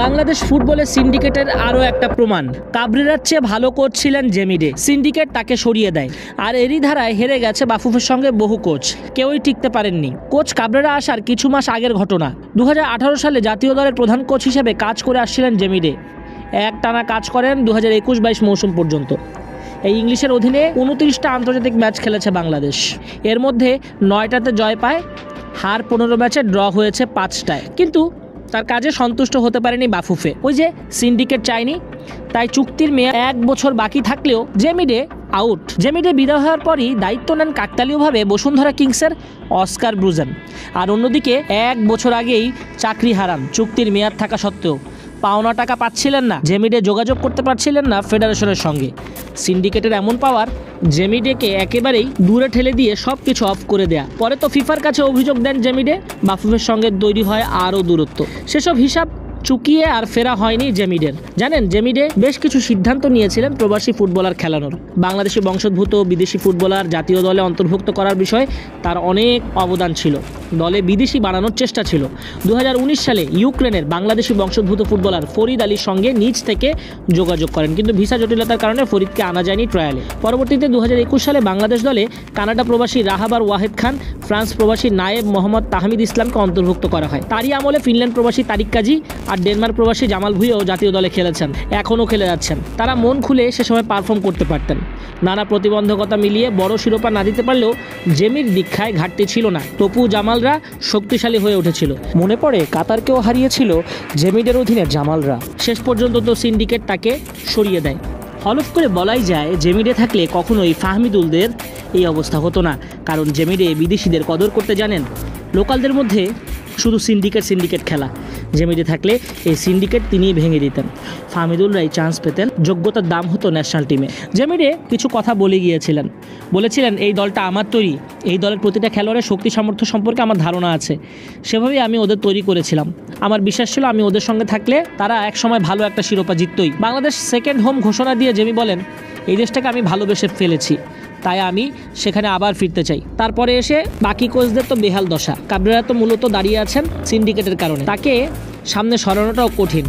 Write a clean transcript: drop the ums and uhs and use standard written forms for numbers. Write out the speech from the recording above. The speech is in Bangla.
বাংলাদেশ ফুটবলের সিন্ডিকেটের আরও একটা প্রমাণ। কাবরেরার চেয়ে ভালো কোচ ছিলেন জেমিডে, সিন্ডিকেট তাকে সরিয়ে দেয়। আর এরই ধারায় হেরে গেছে বাফুফের সঙ্গে বহু কোচ, কেউই টিকতে পারেননি। কোচ কাবরেরা আসার কিছু মাস আগের ঘটনা। 2018 সালে জাতীয় দলের প্রধান কোচ হিসেবে কাজ করে আসছিলেন জেমিডে। একটানা কাজ করেন 2021-22 মৌসুম পর্যন্ত। এই ইংলিশের অধীনে 29টা আন্তর্জাতিক ম্যাচ খেলেছে বাংলাদেশ। এর মধ্যে 9টাতে জয় পায়, হার 15 ম্যাচে, ড্র হয়েছে 5টায়। কিন্তু তার কাজে সন্তুষ্ট হতে পারেনি বাফুফে। ওই যে সিন্ডিকেট চায়নি, তাই চুক্তির মেয়াদ 1 বছর বাকি থাকলেও জেমিডে আউট। জেমিডে বিদায় হওয়ার পরই দায়িত্ব নেন কাকতালীয়ভাবে বসুন্ধরা কিংসের অস্কার ব্রুজেন। আর অন্যদিকে 1 বছর আগেই চাকরি হারান চুক্তির মেয়াদ থাকা সত্ত্বেও। পাওনা টাকা পাচ্ছিলেন না, জেমিডে যোগাযোগ করতে পারছিলেন না ফেডারেশনের সঙ্গে। সিন্ডিকেটের এমন পাওয়ার জেমিডেকে একেবারেই দূরে ঠেলে দিয়ে সব কিছু অফ করে দেয়া। পরে তো ফিফার কাছে অভিযোগ দেন জেমিডে, বাফুফের সঙ্গে তৈরি হয় আরও দূরত্ব। সেসব হিসাব চুকিয়ে আর ফেরা হয়নি জেমিডের। জানেন, জেমিডে বেশ কিছু সিদ্ধান্ত নিয়েছিলেন প্রবাসী ফুটবলার খেলানোর। বাংলাদেশি বংশোদ্ভূত বিদেশি ফুটবলার জাতীয় দলে অন্তর্ভুক্ত করার বিষয়ে তার অনেক অবদান ছিল। দলে বিদেশি বানানোর চেষ্টা ছিল। 2019 সালে ইউক্রেনের বাংলাদেশি বংশোদ্ভূত ফুটবলার ফরিদ আলীর সঙ্গে নিজ থেকে যোগাযোগ করেন, কিন্তু ভিসা জটিলতার কারণে ফরিদকে আনা যায়নি ট্রায়ালে। পরবর্তীতে 2021 সালে বাংলাদেশ দলে কানাডা প্রবাসী রাহাবার ওয়াহেদ খান, ফ্রান্স প্রবাসী নায়েব মোহাম্মদ তাহমিদ ইসলামকে অন্তর্ভুক্ত করা হয়। তারই আমলে ফিনল্যান্ড প্রবাসী তারিক কাজী আর ডেনমার্ক প্রবাসী জামাল ভুঁইয়াও জাতীয় দলে খেলেছেন, এখনও খেলে যাচ্ছেন। তারা মন খুলে সে সময় পারফর্ম করতে পারতেন। নানা প্রতিবন্ধকতা মিলিয়ে বড় শিরোপা না দিতে পারলেও জেমির দীক্ষায় ঘাটতি ছিল না। তপু জামালরা শক্তিশালী হয়ে উঠেছিল। মনে পড়ে কাতারকেও হারিয়েছিল জেমিডের অধীনে জামালরা। শেষ পর্যন্ত তো সিন্ডিকেট তাকে সরিয়ে দেয়। হলফ করে বলাই যায় জেমিডে থাকলে কখনোই ফাহমিদুলদের এই অবস্থা হতো না, কারণ জেমিডে বিদেশিদের কদর করতে জানেন। লোকালদের মধ্যে শুধু সিন্ডিকেট খেলা। জেমিডে থাকলে এই সিন্ডিকেট তিনিই ভেঙে দিতেন। ফাহমিদুলরাই চান্স পেতেন, যোগ্যতার দাম হতো ন্যাশনাল টিমে। জেমিডে কিছু কথা বলে গিয়েছিলেন, বলেছিলেন এই দলটা আমার তৈরি, এই দলের প্রতিটা খেলোয়াড়ের শক্তি সামর্থ্য সম্পর্কে আমার ধারণা আছে, সেভাবেই আমি ওদের তৈরি করেছিলাম। আমার বিশ্বাস ছিল আমি ওদের সঙ্গে থাকলে তারা একসময় ভালো একটা শিরোপা জিততই। বাংলাদেশ সেকেন্ড হোম ঘোষণা দিয়ে জেমি বলেন, এই দেশটাকে আমি ভালোবেসে ফেলেছি, তাই আমি সেখানে আবার ফিরতে চাই। তারপরে এসে বাকি কোচদের তো বেহাল দশা। কাবরেরা তো মূলত দাঁড়িয়ে আছেন সিন্ডিকেটের কারণে, তাকে সামনে সরানোটাও কঠিন।